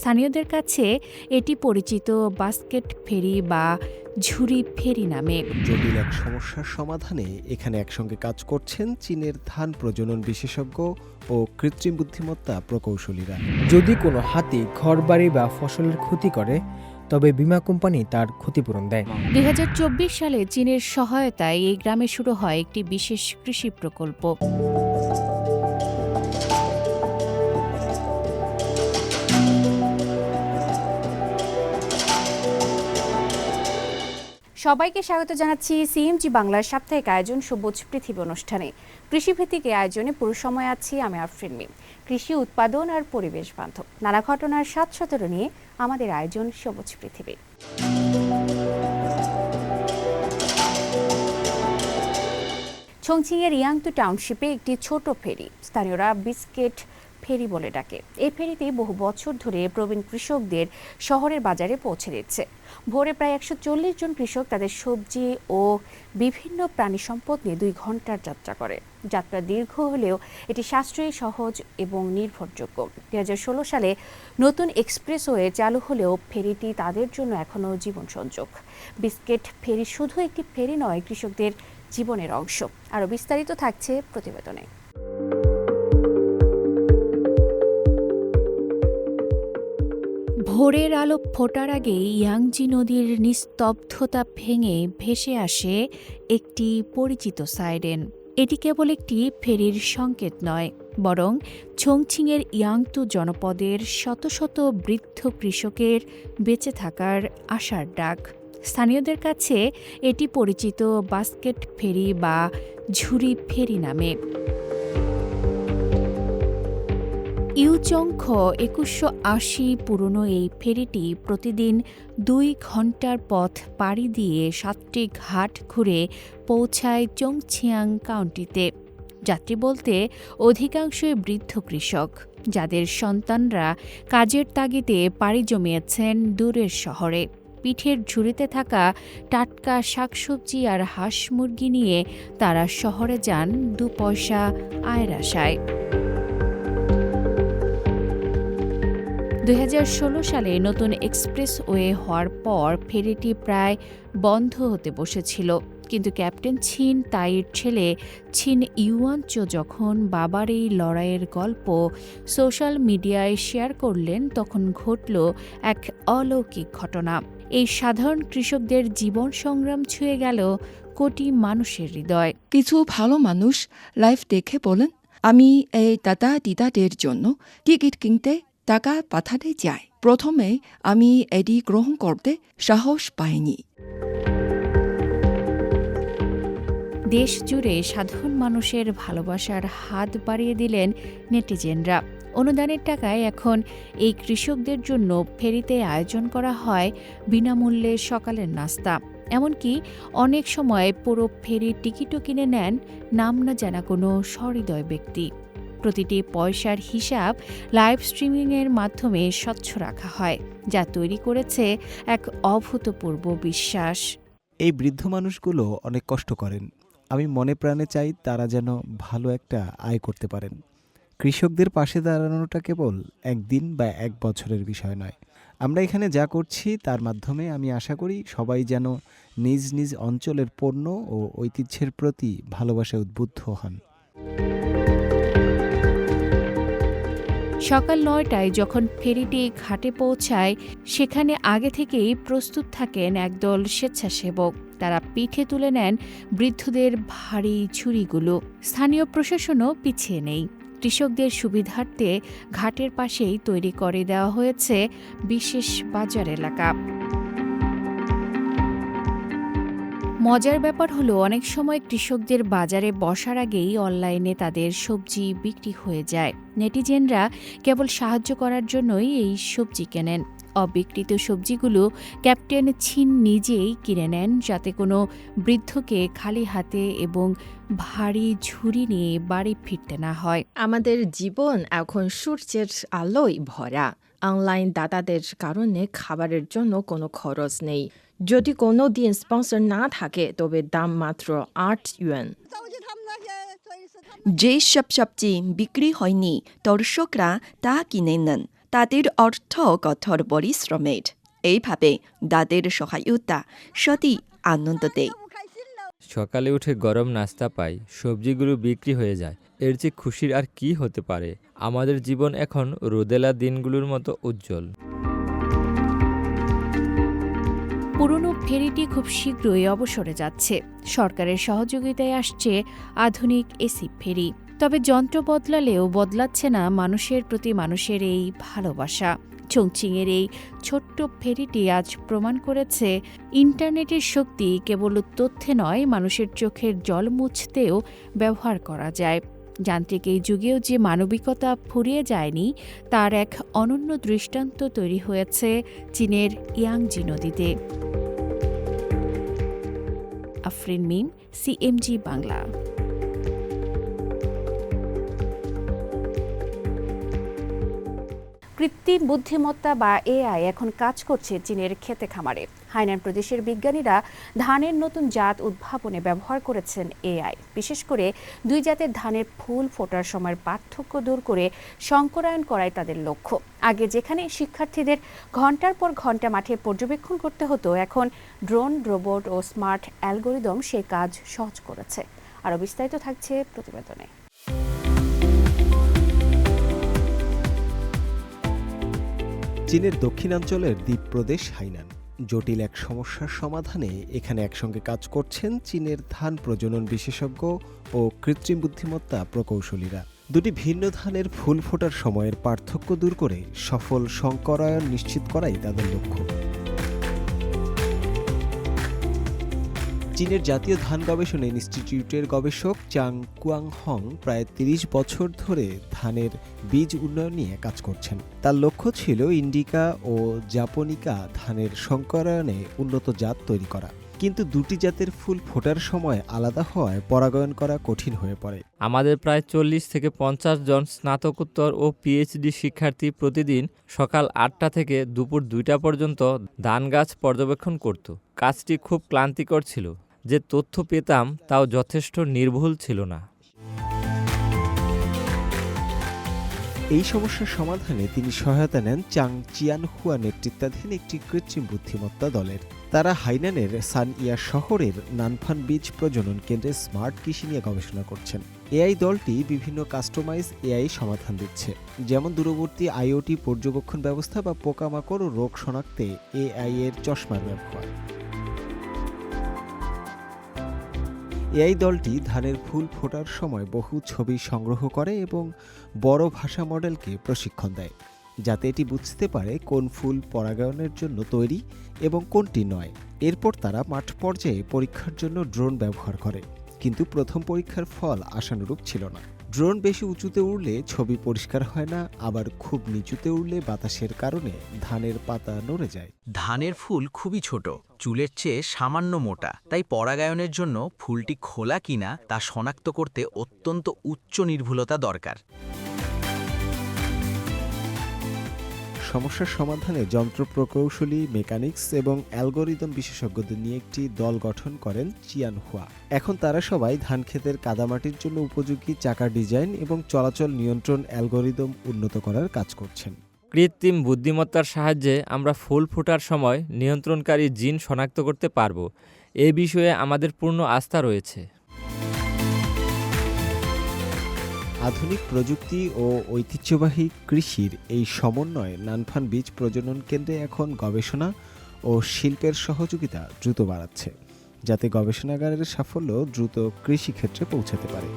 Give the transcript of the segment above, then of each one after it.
স্থানীয়দের কাছে এটি পরিচিত বাস্কেট ফেরি বা ঝুড়ি ফেরি নামে। জটিল এক সমস্যার সমাধানে এখানে একসঙ্গে কাজ করছেন চীনের ধান প্রজনন বিশেষজ্ঞ ও কৃত্রিম বুদ্ধিমত্তা প্রকৌশলীরা। যদি কোনো হাতি ঘরবাড়ি বা ফসলের ক্ষতি করে তবে বীমা কোম্পানি তার ক্ষতিপূরণ দেয়। 2024 সালে চীনের সহায়তায় এই গ্রামে শুরু হয় একটি বিশেষ কৃষি প্রকল্প। সবাইকে স্বাগত জানাচ্ছি সিএমজি বাংলার সাপ্তাহিক আয়োজন সবুজ পৃথিবী অনুষ্ঠানে। কৃষিভিত্তিক এই আয়োজনে পুরো সময় আছি আমি আফরিন মিম। কৃষি উৎপাদন আর পরিবেশ বান্ধব নানা ঘটনার ৭১৭ নিয়ে আমাদের আয়োজন সবুজ পৃথিবী। চংচিংয়ের ইয়াংতু টাউনশিপে একটি ছোট ফেরি স্থানীয়রা বিস্কেট ফেরি বলে ডাকে। এই ফেরিতে বহু বছর ধরে প্রবীণ কৃষকদের শহরের বাজারে পৌঁছে দিচ্ছে। ভোরে প্রায় ১৪০ জন কৃষক তাদের সবজি ও বিভিন্ন প্রাণী সম্পদ নিয়ে ২ ঘন্টার যাত্রা করে। যাত্রা দীর্ঘ হলেও এটি সাশ্রয়ী, সহজ এবং নির্ভরযোগ্য। ২০১৬ সালে নতুন এক্সপ্রেসওয়ে চালু হলেও ফেরিটি তাদের জন্য এখনও জীবন সংযোগ। বিস্কেট ফেরি শুধু একটি ফেরি নয়, কৃষকদের জীবনের অংশ। আরও বিস্তারিত থাকছে প্রতিবেদনে। ভোরের আলো ফোটার আগে ইয়াংজি নদীর নিস্তব্ধতা ভেঙে ভেসে আসে একটি পরিচিত সাইরেন। এটি কেবল একটি ফেরির সংকেত নয়, বরং চংচিংয়ের ইয়াংতু জনপদের শত শত বৃদ্ধ কৃষকের বেঁচে থাকার আশার ডাক। স্থানীয়দের কাছে এটি পরিচিত বাস্কেট ফেরি বা ঝুড়ি ফেরি নামে। ইউচংখ ২১৮০ পুরনো এই ফেরিটি প্রতিদিন ২ ঘন্টার পথ পাড়ি দিয়ে ৭টি ঘাট ঘুরে পৌঁছায় চংচিয়াং কাউন্টিতে। যাত্রী বলতে অধিকাংশই বৃদ্ধ কৃষক, যাদের সন্তানরা কাজের তাগিদে পাড়ি জমিয়েছেন দূরের শহরে। পিঠের ঝুড়িতে থাকা টাটকা শাকসবজি আর হাঁস মুরগি নিয়ে তারা শহরে যান ২ পয়সা আয়ের আশায়। ২০১৬ সালে নতুন এক্সপ্রেসওয়ে হওয়ার পর ফেরিটি প্রায় বন্ধ হতে বসেছিল, কিন্তু ক্যাপ্টেন ছিন তাইয়ের ছেলে ছিন ইউয়ানচো যখন বাবার এই লড়াইয়ের গল্প সোশ্যাল মিডিয়ায় শেয়ার করলেন, তখন ঘটল এক অলৌকিক ঘটনা। এই সাধারণ কৃষকদের জীবন সংগ্রাম ছুঁয়ে গেল কোটি মানুষের হৃদয়। কিছু ভালো মানুষ লাইভ দেখে বলেন, আমি এই দাদা দিদাদের জন্য টিকিট কিনতে টাকা পাঠাতে চাই। প্রথমে আমি এটি গ্রহণ করতে সাহস পাইনি। দেশ জুড়ে সাধারণ মানুষের ভালোবাসার হাত বাড়িয়ে দিলেন নেটিজেনরা। অনুদানের টাকায় এখন এই কৃষকদের জন্য ফেরিতে আয়োজন করা হয় বিনামূল্যে সকালের নাস্তা। এমনকি অনেক সময় পুরো ফেরির টিকিটও কিনে নেন নাম না জানা কোনো সহৃদয় ব্যক্তি। প্রতিটি পয়সার হিসাব লাইভ স্ট্রিমিংয়ের মাধ্যমে স্বচ্ছ রাখা হয়, যা তৈরি করেছে এক অভূতপূর্ব বিশ্বাস। এই বৃদ্ধ মানুষগুলো অনেক কষ্ট করেন। আমি মনে প্রাণে চাই তারা যেন ভালো একটা আয় করতে পারেন। কৃষকদের পাশে দাঁড়ানোটা কেবল একদিন বা ১ বছরের বিষয় নয়। আমরা এখানে যা করছি তার মাধ্যমে আমি আশা করি সবাই যেন নিজ নিজ অঞ্চলের পণ্য ও ঐতিহ্যের প্রতি ভালোবাসায় উদ্বুদ্ধ হন। সকাল ৯টায় যখন ফেরিটি ঘাটে পৌঁছায়, সেখানে আগে থেকেই প্রস্তুত থাকেন একদল স্বেচ্ছাসেবক। তারা পিঠে তুলে নেন বৃদ্ধদের ভারী ঝুড়িগুলো। স্থানীয় প্রশাসনও পিছিয়ে নেই। কৃষকদের সুবিধার্থে ঘাটের পাশেই তৈরি করে দেওয়া হয়েছে বিশেষ বাজার এলাকা। মজার ব্যাপার হলো, অনেক সময় কৃষকদের বাজারে বসার আগেই অনলাইনে তাদের সবজি বিক্রি হয়ে যায়। নেটিজেনরা কেবল সাহায্য করার জন্যই এই সবজি কেনেন। অবিকৃত সবজিগুলো ক্যাপ্টেন ছিন নিজেই কিনে নেন, যাতে কোনো বৃদ্ধকে খালি হাতে এবং ভারী ঝুড়ি নিয়ে বাড়ি ফিরতে না হয়। আমাদের জীবন এখন সূর্যের আলোয় ভরা। অনলাইন দাতাদের কারণে খাবারের জন্য কোনো খরচ নেই। যদি কোনো দিন স্পন্সর না থাকে তবে দাম মাত্র ৮ ইউয়ান। যেসব সবজি বিক্রি হয়নি দর্শকরা তা কিনে নেন। তাদের অর্থ কঠোর পরিশ্রমের। এইভাবে তাদের সহায়তা সত্যি আনন্দ দেয়। সকালে উঠে গরম নাস্তা পাই, সবজিগুলো বিক্রি হয়ে যায়। এর চেয়ে খুশির আর কি হতে পারে? আমাদের জীবন এখন রোদেলা দিনগুলোর মতো উজ্জ্বল। পুরনো ফেরিটি খুব শীঘ্রই অবসরে যাচ্ছে। সরকারের সহযোগিতায় আসছে আধুনিক এসি ফেরি। তবে যন্ত্র বদলালেও বদলাচ্ছে না মানুষের প্রতি মানুষের এই ভালোবাসা। চংচিংয়ের এই ছোট্ট ফেরিটি আজ প্রমাণ করেছে ইন্টারনেটের শক্তি কেবল তথ্যে নয়, মানুষের চোখের জল মুছতেও ব্যবহার করা যায়। যান্ত্রিক এই যুগেও যে মানবিকতা ফুরিয়ে যায়নি তার এক অনন্য দৃষ্টান্ত তৈরি হয়েছে চীনের ইয়াংজি নদীতে। আফরিন মিম, সিএমজি বাংলা। কৃত্রিম বুদ্ধিমত্তা বা এআই এখন কাজ করছে চীনের ক্ষেতে খামারে। হাইনান প্রদেশের বিজ্ঞানীরা ধানের নতুন জাত উদ্ভাবনে ব্যবহার করেছেন এআই। বিশেষ করে দুই জাতের ধানের ফুল ফোটার সময়ের পার্থক্য দূর করে সংকরায়ন করাই তাদের লক্ষ্য। আগে যেখানে শিক্ষার্থীদের ঘন্টার পর ঘন্টা মাঠে পর্যবেক্ষণ করতে হতো, এখন ড্রোন, রোবট ও স্মার্ট অ্যালগোরিদম সেই কাজ সহজ করেছে। আরও বিস্তারিত থাকছে প্রতিবেদনে। চীনের দক্ষিণাঞ্চলের দ্বীপ প্রদেশ হাইনান। জটিল এক সমস্যার সমাধানে এখানে একসঙ্গে কাজ করছেন চীনের ধান প্রজনন বিশেষজ্ঞ ও কৃত্রিম বুদ্ধিমত্তা প্রকৌশলীরা। দুটি ভিন্ন ধানের ফুল ফোটার সময়ের পার্থক্য দূর করে সফল সংকরায়ন নিশ্চিত করাই তাদের লক্ষ্য। চীনের জাতীয় ধান গবেষণা ইনস্টিটিউটের গবেষক চাং কুয়াংহং প্রায় ৩০ বছর ধরে ধানের বীজ উন্নয়ন নিয়ে কাজ করছেন। তার লক্ষ্য ছিল ইন্ডিকা ও জাপনিকা ধানের সংকরায়নে উন্নত জাত তৈরি করা। কিন্তু দুটি জাতের ফুল ফোটার সময় আলাদা হওয়ায় পরাগায়ন করা কঠিন হয়ে পড়ে। আমাদের প্রায় ৪০ থেকে ৫০ জন স্নাতকোত্তর ও পিএইচডি শিক্ষার্থী প্রতিদিন সকাল ৮টা থেকে দুপুর ২টা পর্যন্ত ধান গাছ পর্যবেক্ষণ করত। কাজটি খুব ক্লান্তিকর ছিল। যে তথ্য পেতাম তাও যথেষ্ট নির্ভুল ছিল না। এই সমস্যার সমাধানে তিনি সহায়তা নেন চাং চিয়ানহুয়া নেতৃত্বাধীন একটি কৃত্রিম বুদ্ধিমত্তা দলের। তারা হাইনানের সানইয়া শহরের নানফান বীজ প্রজনন কেন্দ্রে স্মার্ট কৃষি নিয়ে গবেষণা করছেন। এআই দলটি বিভিন্ন কাস্টমাইজ এআই সমাধান দিচ্ছে, যেমন দূরবর্তী আইওটি পর্যবেক্ষণ ব্যবস্থা বা পোকামাকড় ও রোগ শনাক্তে এআই এর চশমার ব্যবহার। এআই দলটি ধানের ফুল ফোটার সময় বহু ছবি সংগ্রহ করে এবং বড় ভাষা মডেলকে প্রশিক্ষণ দেয়, যাতে এটি বুঝতে পারে কোন ফুল পরাগায়নের জন্য তৈরি এবং কোনটি নয়। এরপর তারা মাঠ পর্যায়ে পরীক্ষার জন্য ড্রোন ব্যবহার করে, কিন্তু প্রথম পরীক্ষার ফল আশানুরূপ ছিল না। ড্রোন বেশি উঁচুতে উড়লে ছবি পরিষ্কার হয় না, আবার খুব নিচুতে উড়লে বাতাসের কারণে ধানের পাতা নড়ে যায়। ধানের ফুল খুবই ছোট, চুলের চেয়ে সামান্য মোটা, তাই পরাগায়নের জন্য ফুলটি খোলা কিনা তা শনাক্ত করতে অত্যন্ত উচ্চ নির্ভুলতা দরকার। সমস্যার সমাধানে যন্ত্র প্রকৌশলী, মেকানিক্স এবং অ্যালগোরিদম বিশেষজ্ঞদের নিয়ে একটি দল গঠন করেন চিয়ানহুয়া। এখন তারা সবাই ধানক্ষেতের কাদামাটির জন্য উপযোগী চাকা ডিজাইন এবং চলাচল নিয়ন্ত্রণ অ্যালগোরিদম উন্নত করার কাজ করছেন। কৃত্রিম বুদ্ধিমত্তার সাহায্যে আমরা ফুল ফোটার সময় নিয়ন্ত্রণকারী জিন শনাক্ত করতে পারব। এ বিষয়ে আমাদের পূর্ণ আস্থা রয়েছে। আধুনিক প্রযুক্তি ও ঐতিহ্যবাহী কৃষির এই সমন্বয়ে নানফান বীজ প্রজনন কেন্দ্রে এখন গবেষণা ও শিল্পের সহযোগিতা দ্রুত বাড়াচ্ছে, যাতে গবেষণাগারের সাফল্য দ্রুত কৃষিক্ষেত্রে পৌঁছাতে পারে।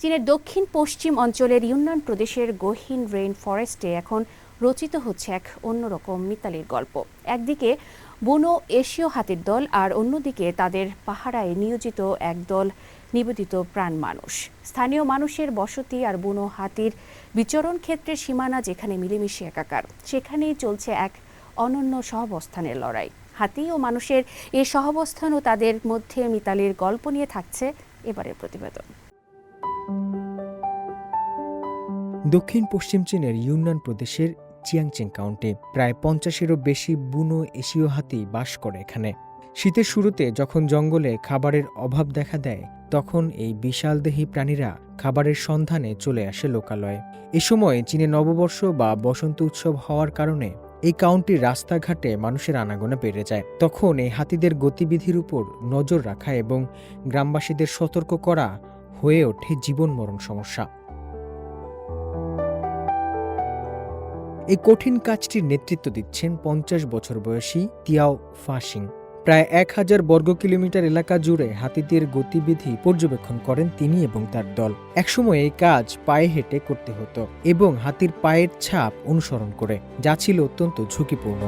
চীনের দক্ষিণ পশ্চিম অঞ্চলের ইউনান প্রদেশের গহীন রেইন ফরেস্টে এখন রচিত হচ্ছে এক অন্যরকম মিতালির গল্প। একদিকে বুনো এশীয় হাতির দল, আর অন্যদিকে তাদের পাহারায় নিয়োজিত একদল নিবেদিত প্রাণ মানুষ। স্থানীয় মানুষের বসতি আর বুনো হাতির বিচরণ ক্ষেত্রের সীমানা যেখানে মিলেমিশে একাকার, সেখানেই চলছে এক অনন্য সহাবস্থানের লড়াই। হাতি ও মানুষের এই সহাবস্থান ও তাদের মধ্যে মিতালির গল্প নিয়ে থাকছে এবারের প্রতিবেদন। দক্ষিণ পশ্চিম চীনের ইউনান প্রদেশের চিয়াংচিং কাউন্টি প্রায় ৫০-এরও বেশি বুনো এশীয় হাতি বাস করে এখানে। শীতের শুরুতে যখন জঙ্গলে খাবারের অভাব দেখা দেয়, তখন এই বিশালদেহী প্রাণীরা খাবারের সন্ধানে চলে আসে লোকালয়ে। এ সময় চীনে নববর্ষ বা বসন্ত উৎসব হওয়ার কারণে এই কাউন্টির রাস্তাঘাটে মানুষের আনাগোনা বেড়ে যায়। তখন এই হাতিদের গতিবিধির উপর নজর রাখা এবং গ্রামবাসীদের সতর্ক করা হয়ে ওঠে জীবন মরণ সমস্যা। এই কঠিন কাজটির নেতৃত্ব দিচ্ছেন 50 বছর বয়সী তিয়াও ফাশিং। প্রায় 1000 বর্গ কিলোমিটার এলাকা জুড়ে হাতিদের গতিবিধি পর্যবেক্ষণ করেন তিনি এবং তার দল। একসময় এই কাজ পায়ে হেঁটে করতে হতো এবং হাতির পায়ের ছাপ অনুসরণ করে, যা ছিল অত্যন্ত ঝুঁকিপূর্ণ।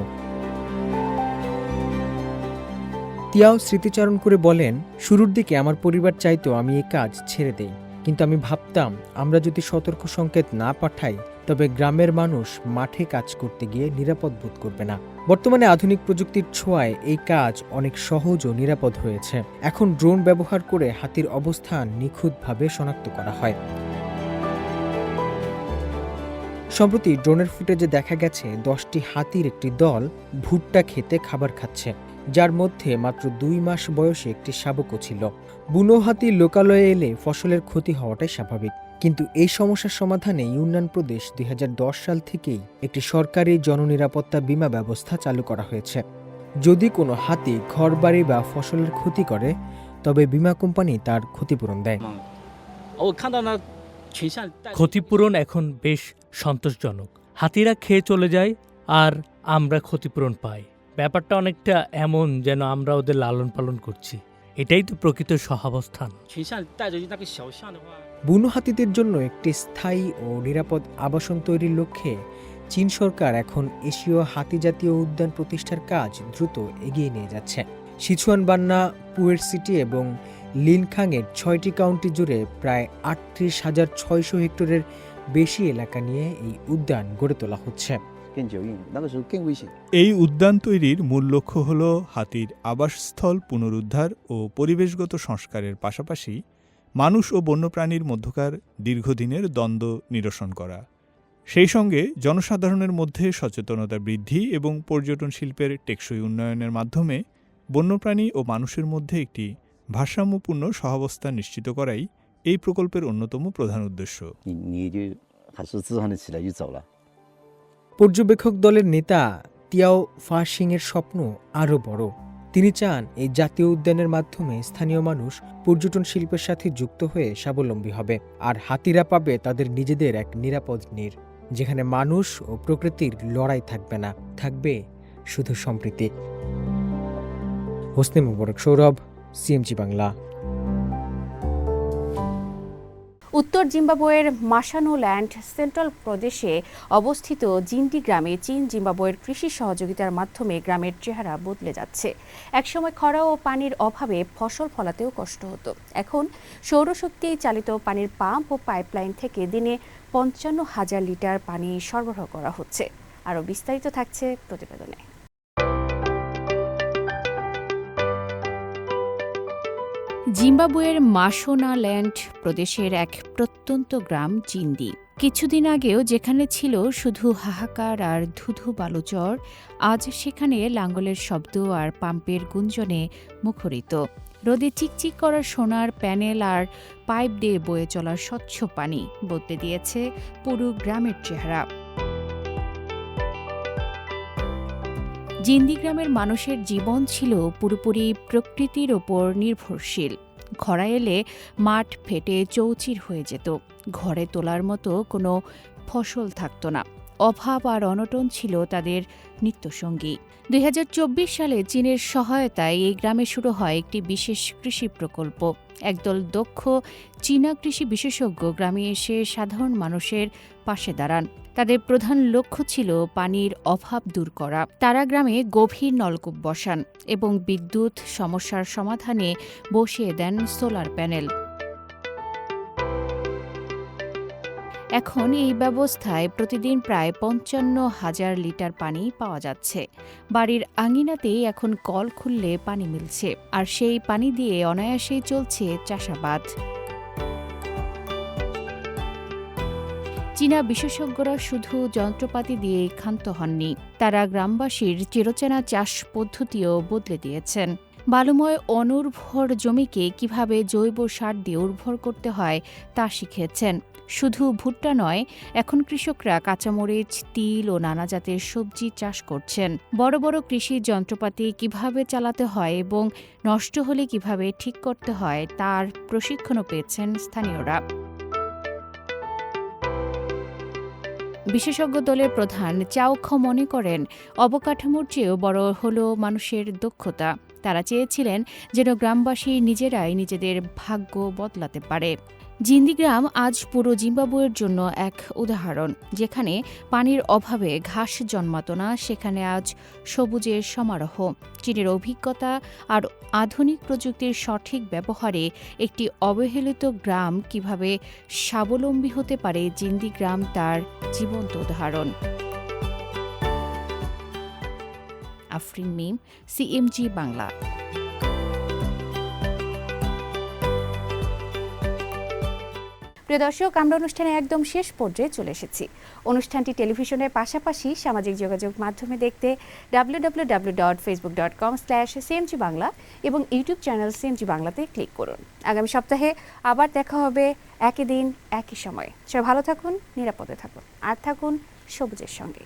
তিয়াও স্মৃতিচারণ করে বলেন, শুরুর দিকে আমার পরিবার চাইতো আমি এই কাজ ছেড়ে দেই, কিন্তু আমি ভাবতাম আমরা যদি সতর্ক সংকেত না পাঠাই তবে গ্রামের মানুষ মাঠে কাজ করতে গিয়ে নিরাপদ বোধ করবে না। বর্তমানে আধুনিক প্রযুক্তির ছোঁয়ায় এই কাজ অনেক সহজ ও নিরাপদ হয়েছে। এখন ড্রোন ব্যবহার করে হাতির অবস্থান নিখুঁতভাবে শনাক্ত করা হয়। সম্প্রতি ড্রোনের ফুটেজে দেখা গেছে 10টি হাতির একটি দল ভুট্টা খেতে খাবার খাচ্ছে, যার মধ্যে মাত্র 2 মাস বয়সী একটি শাবকও ছিল। বুনো হাতি লোকালয়ে এলে ফসলের ক্ষতি হওয়াটাই স্বাভাবিক, কিন্তু এই সমস্যার সমাধানে ইউনান প্রদেশ 2010 সাল থেকেই একটি সরকারি জননিরাপত্তা বীমা ব্যবস্থা চালু করা হয়েছে। যদি কোনো হাতি ঘরবাড়ি বা ফসলের ক্ষতি করে তবে বীমা কোম্পানি তার ক্ষতিপূরণ দেয়। ক্ষতিপূরণ এখন বেশ সন্তোষজনক। হাতিরা খেয়ে চলে যায় আর আমরা ক্ষতিপূরণ পাই। ব্যাপারটা অনেকটা এমন যেন আমরা ওদের লালন পালন করছি। এটাই তো প্রকৃত সহাবস্থান। বুনো হাতিদের জন্য একটি স্থায়ী ও নিরাপদ আবাসন তৈরির লক্ষ্যে চীন সরকার এখন এশীয় হাতি জাতীয় উদ্যান প্রতিষ্ঠার কাজ দ্রুত এগিয়ে নিয়ে যাচ্ছে। সিচুয়ান, বান্না, পুয়ের সিটি এবং লিনখাংয়ের 6টি কাউন্টি জুড়ে প্রায় 38,600 হেক্টরের বেশি এলাকা নিয়ে এই উদ্যান গড়ে তোলা হচ্ছে। এই উদ্যান তৈরির মূল লক্ষ্য হল হাতির আবাসস্থল পুনরুদ্ধার ও পরিবেশগত সংস্কারের পাশাপাশি মানুষ ও বন্যপ্রাণীর মধ্যকার দীর্ঘদিনের দ্বন্দ্ব নিরসন করা, সেই সঙ্গে জনসাধারণের মধ্যে সচেতনতা বৃদ্ধি এবং পর্যটন শিল্পের টেকসই উন্নয়নের মাধ্যমে বন্যপ্রাণী ও মানুষের মধ্যে একটি ভারসাম্যপূর্ণ সহাবস্থান নিশ্চিত করাই এই প্রকল্পের অন্যতম প্রধান উদ্দেশ্য। পর্যবেক্ষক দলের নেতা তিয়াও ফাশিংয়ের স্বপ্ন আরও বড়। তিনি চান এই জাতীয় উদ্যানের মাধ্যমে স্থানীয় মানুষ পর্যটন শিল্পের সাথে যুক্ত হয়ে স্বাবলম্বী হবে, আর হাতিরা পাবে তাদের নিজেদের এক নিরাপদ নীড়, যেখানে মানুষ ও প্রকৃতির লড়াই থাকবে না, থাকবে শুধু সম্প্রীতি। হোসনে মুবারক সৌরভ, সিএমজি বাংলা। উত্তর জিম্বাবুয়ের মাশানোল্যান্ড সেন্ট্রাল প্রদেশে অবস্থিত জিন্ডি গ্রামে চীন জিম্বাবুয়ের কৃষি সহযোগিতার মাধ্যমে গ্রামের চেহারা বদলে যাচ্ছে। একসময় খরা ও পানির অভাবে ফসল ফলাতেও কষ্ট হতো। এখন সৌরশক্তি চালিত পানির পাম্প ও পাইপলাইন থেকে দিনে 55,000 লিটার পানি সরবরাহ করা হচ্ছে। আরও বিস্তারিত থাকছে প্রতিবেদনে। জিম্বাবুয়ের মাশোনাল্যান্ড প্রদেশের এক প্রত্যন্ত গ্রাম জিন্দি। কিছুদিন আগেও যেখানে ছিল শুধু হাহাকার আর ধুধু বালুচর, আজ সেখানে লাঙ্গলের শব্দ আর পাম্পের গুঞ্জনে মুখরিত। রোদে চিকচিক করা সোনার প্যানেল আর পাইপ দিয়ে বয়ে চলা স্বচ্ছ পানি বদলে দিয়েছে পুরো গ্রামের চেহারা। জিন্দি গ্রামের মানুষের জীবন ছিল পুরোপুরি প্রকৃতির ওপর নির্ভরশীল। খরা এলে মাঠ ফেটে চৌচির হয়ে যেত, ঘরে তোলার মতো কোনো ফসল থাকত না। অভাব আর অনটন ছিল তাদের নিত্যসঙ্গী। 2024 সালে চীনের সহায়তায় এই গ্রামে শুরু হয় একটি বিশেষ কৃষি প্রকল্প। একদল দক্ষ চীনা কৃষি বিশেষজ্ঞ গ্রামে এসে সাধারণ মানুষের পাশে দাঁড়ান। তাদের প্রধান লক্ষ্য ছিল পানির অভাব দূর করা। তারা গ্রামে গভীর নলকূপ বসান এবং বিদ্যুৎ সমস্যার সমাধানে বসিয়ে দেন সোলার প্যানেল। এখন এই ব্যবস্থায় প্রতিদিন প্রায় 55,000 লিটার পানি পাওয়া যাচ্ছে। বাড়ির আঙিনাতেই এখন কল খুললে পানি মিলছে, আর সেই পানি দিয়ে অনায়াসেই চলছে চাষাবাদ। চীনা বিশেষজ্ঞরা শুধু যন্ত্রপাতি দিয়ে ক্ষান্ত হননি, তারা গ্রামবাসীর চিরচেনা চাষ পদ্ধতিও বদলে দিয়েছেন। বালুময় অনুর্বর জমিকে কিভাবে জৈব সার দিয়ে উর্বর করতে হয় তা শিখিয়েছেন। শুধু ভুট্টা নয়, এখন কৃষকরা কাঁচামরিচ, তিল ও নানা জাতের সবজি চাষ করছেন। বড় বড় কৃষি যন্ত্রপাতি কিভাবে চালাতে হয় এবং নষ্ট হলে কিভাবে ঠিক করতে হয় তার প্রশিক্ষণও পেয়েছেন স্থানীয়রা। বিশেষজ্ঞ দলের প্রধান চাউখ মনে করেন, অবকাঠামোর চেয়েও বড় হলো মানুষের দক্ষতা। তারা চেয়েছিলেন যেন গ্রামবাসী নিজেরাই নিজেদের ভাগ্য বদলাতে পারে। জিন্দি গ্রাম আজ পুরো জিম্বাবুয়ের জন্য এক উদাহরণ। যেখানে পানির অভাবে ঘাস জন্মাতো না, সেখানে আজ সবুজের সমারোহ। চীনের অভিজ্ঞতা আর আধুনিক প্রযুক্তির সঠিক ব্যবহারে একটি অবহেলিত গ্রাম কিভাবে স্বাবলম্বী হতে পারে, জিন্দি গ্রাম তার জীবন্ত উদাহরণ। আফরিন মিম, সিএমজি বাংলা। প্রিয় দর্শক, আমরা অনুষ্ঠানে একদম শেষ পর্যায়ে চলে এসেছি। অনুষ্ঠানটি টেলিভিশনের পাশাপাশি সামাজিক যোগাযোগ মাধ্যমে দেখতে www.facebook.com/cmg বাংলা এবং ইউটিউব চ্যানেল সিএমজি বাংলাতে ক্লিক করুন। আগামী সপ্তাহে আবার দেখা হবে একই দিন একই সময়। সবাই ভালো থাকুন, নিরাপদে থাকুন, আর থাকুন সবুজের সঙ্গে।